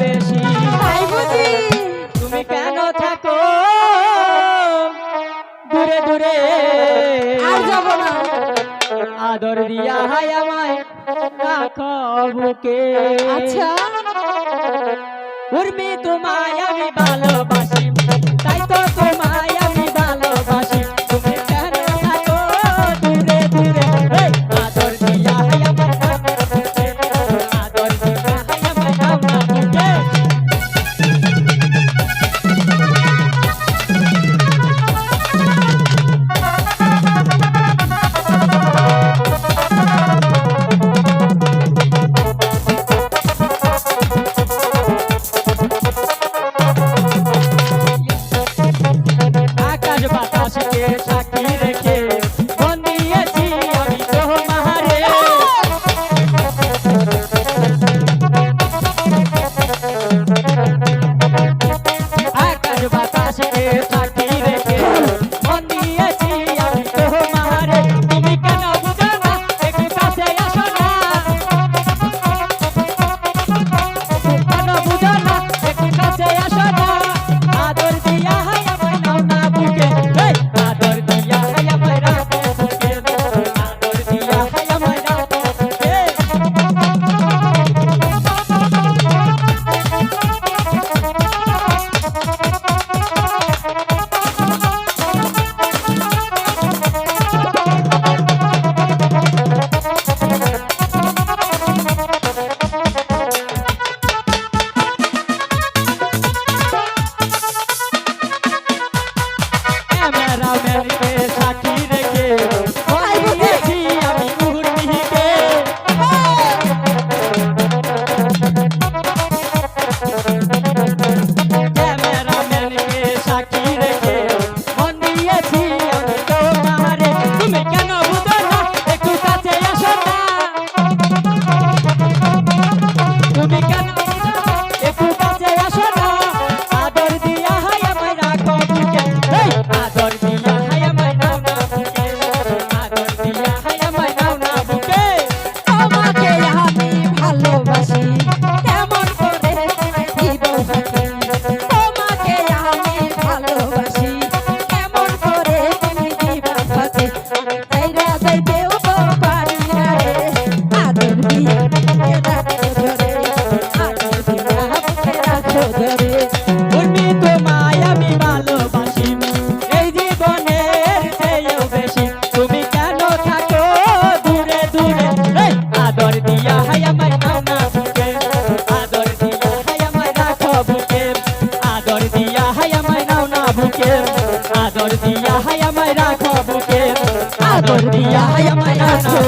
বেশি। তাই বুঝি? তুমি কেন থাকো দূরে দূরে, আর যাব না। আদর দিয়া হায় আমায় রাখো বুকে। আচ্ছা উর্মি তোমায় আমি ভালোবাসি, তাই তো তোমায় আমি ভালোবাসি। তুমি কেন থাকো দূরে দূরে, এই আদর দিয়া হায় আমায় রাখো বুকে, আদর দিয়া হায় আমায় রাখো বুকে। আকাশ বাতাসকে সাক্ষী রেখে মন দিয়েছি আমি তোমারে। আকাশ বাতাসকে সাক্ষী রেখে মন দিয়েছি আমি তোমারে। তুমি কেন বুঝো না, একটু কাছে আসো না। কেন বুঝো না, একটু কাছে আসো না। আদর দিয়া হায় আমায় নাও না বুকে, এই আদর দিয়া হায় আমায় রাখো বুকে, আদর দিয়া হায় আমায় রাখো বুকে। ক্যামেরাম্যানকে সাক্ষী রেখে দিয়েছি আমি উর্মিকে। ক্যামেরাম্যানকে সাক্ষী রেখে মন দিয়েছি আমি তোমারে। তুমি কেন বুঝো না, একটু কাছে আসো না। তুমি কেন বুঝো না, একটু কাছে আসো না। আদর দিয়া হায় আমায় রাখো বুকে, এই আদর দিয়া হায় আমায় নাও না বুকে, আদর দিয়া হায় আমায় নাও না বুকে। তোমাকে আমি ভালোবাসি, কেমন করে দিব ফাঁকি? তোমাকে আমি ভালোবাসি, কেমন করে তুমি দিবা ফাঁকি? তাইরা যাইতেও তো পারি না রে, আদর দিয়া বুকে রাখো ধরে, আদর দিয়া বুকে রাখো ধরে। উর্মি তোমায় আমি ভালোবাসি, এই জীবনের চেয়েও বেশি। তুমি কেন থাকো দূরে দূরে, এই আদর দিয়া হায় আমায় নাও না বুকে, আদর দিয়া হায় আমায় রাখো বুকে, আদর দিয়া হায় আমায় নাও না বুকে, আদর দিয়া হায় আমায় রাখো বুকে, আদর দিয়া হায় আমায় রাখো